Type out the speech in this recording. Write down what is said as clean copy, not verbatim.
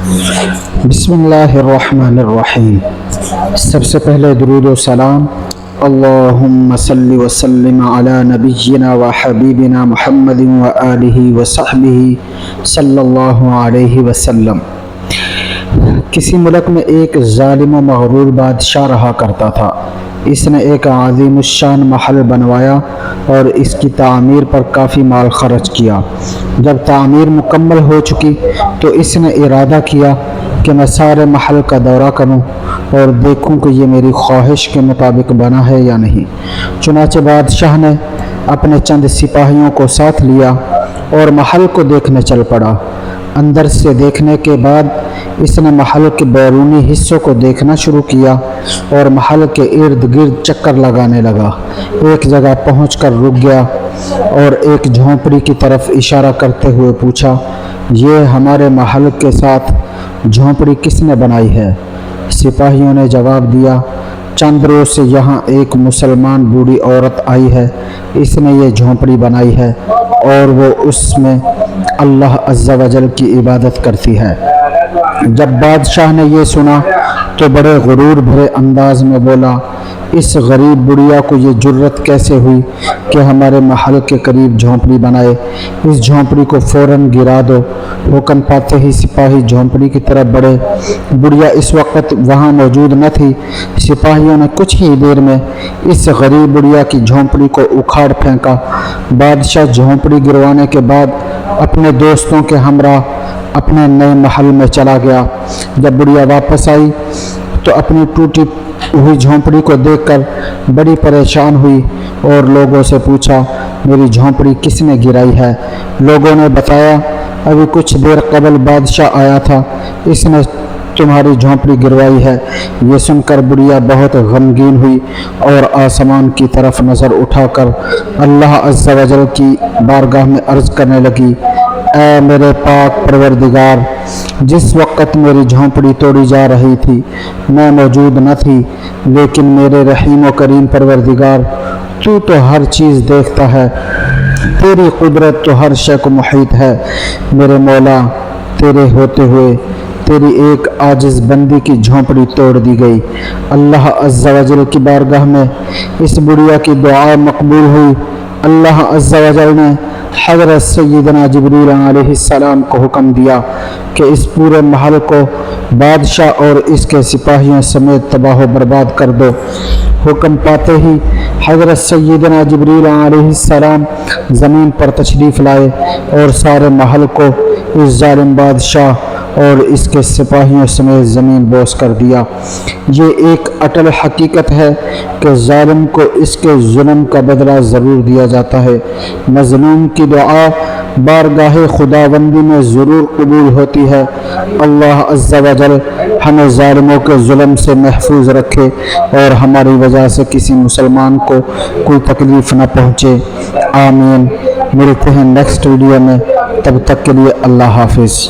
بسم اللہ الرحمن الرحیم۔ سب سے پہلے درود و سلام اللہم صلی وسلم علی نبینا و حبیبنا محمد و آلہ و صحبہ صلی اللہ علیہ وسلم۔ کسی ملک میں ایک ظالم و مغرور بادشاہ رہا کرتا تھا۔ اس نے ایک عظیم الشان محل بنوایا اور اس کی تعمیر پر کافی مال خرچ کیا۔ جب تعمیر مکمل ہو چکی تو اس نے ارادہ کیا کہ میں سارے محل کا دورہ کروں اور دیکھوں کہ یہ میری خواہش کے مطابق بنا ہے یا نہیں۔ چنانچہ بادشاہ نے اپنے چند سپاہیوں کو ساتھ لیا اور محل کو دیکھنے چل پڑا۔ اندر سے دیکھنے کے بعد اس نے محل کے بیرونی حصوں کو دیکھنا شروع کیا اور محل کے ارد گرد چکر لگانے لگا۔ ایک جگہ پہنچ کر رک گیا اور ایک جھونپڑی کی طرف اشارہ کرتے ہوئے پوچھا، یہ ہمارے محل کے ساتھ جھونپڑی کس نے بنائی ہے؟ سپاہیوں نے جواب دیا، چند روز سے یہاں ایک مسلمان بوڑھی عورت آئی ہے، اس نے یہ جھونپڑی بنائی ہے اور وہ اس میں اللہ عز و جل کی عبادت کرتی ہے۔ جب بادشاہ نے یہ سنا تو بڑے غرور بھرے انداز میں بولا، اس غریب بڑھیا کو یہ جرت کیسے ہوئی کہ ہمارے محل کے قریب جھونپڑی بنائے؟ اس جھونپڑی کو فوراً گرا دو۔ حکم پاتے ہی سپاہی جھونپڑی کی طرف بڑھے۔ بڑھیا اس وقت وہاں موجود نہ تھی۔ سپاہیوں نے کچھ ہی دیر میں اس غریب بڑھیا کی جھونپڑی کو اکھاڑ پھینکا۔ بادشاہ جھونپڑی گروانے کے بعد اپنے دوستوں کے ہمراہ اپنے نئے محل میں چلا گیا۔ جب بڑھیا واپس آئی تو اپنی ٹوٹی ہوئی جھونپڑی کو دیکھ کر بڑی پریشان ہوئی اور لوگوں سے پوچھا، میری جھونپڑی کس نے گرائی ہے؟ لوگوں نے بتایا، ابھی کچھ دیر قبل بادشاہ آیا تھا، اس نے تمہاری جھونپڑی گروائی ہے۔ یہ سن کر بڑھیا بہت غمگین ہوئی اور آسمان کی طرف نظر اٹھا کر اللہ عز و جل کی بارگاہ میں عرض کرنے لگی، اے میرے پاک پروردگار، جس وقت میری جھونپڑی توڑی جا رہی تھی میں موجود نہ تھی، لیکن میرے رحیم و کریم پروردگار، تو ہر چیز دیکھتا ہے، تیری قدرت تو ہر شے کو محیط ہے۔ میرے مولا، تیرے ہوتے ہوئے تیری ایک عاجز بندی کی جھونپڑی توڑ دی گئی۔ اللہ عز و جل کی بارگاہ میں اس بڑھیا کی دعا مقبول ہوئی۔ اللہ عز و جل نے حضرت سیدنا جبریل علیہ السلام کو حکم دیا کہ اس پورے محل کو بادشاہ اور اس کے سپاہیوں سمیت تباہ و برباد کر دو۔ حکم پاتے ہی حضرت سیدنا جبریل علیہ السلام زمین پر تشریف لائے اور سارے محل کو اس ظالم بادشاہ اور اس کے سپاہیوں سمیت زمین بوس کر دیا۔ یہ ایک اٹل حقیقت ہے کہ ظالم کو اس کے ظلم کا بدلہ ضرور دیا جاتا ہے۔ مظلوم کی دعا بارگاہ خداوندی میں ضرور قبول ہوتی ہے۔ اللہ عز و جل ہمیں ظالموں کے ظلم سے محفوظ رکھے اور ہماری وجہ سے کسی مسلمان کو کوئی تکلیف نہ پہنچے، آمین۔ ملتے ہیں نیکسٹ ویڈیو میں، تب تک کے لیے اللہ حافظ۔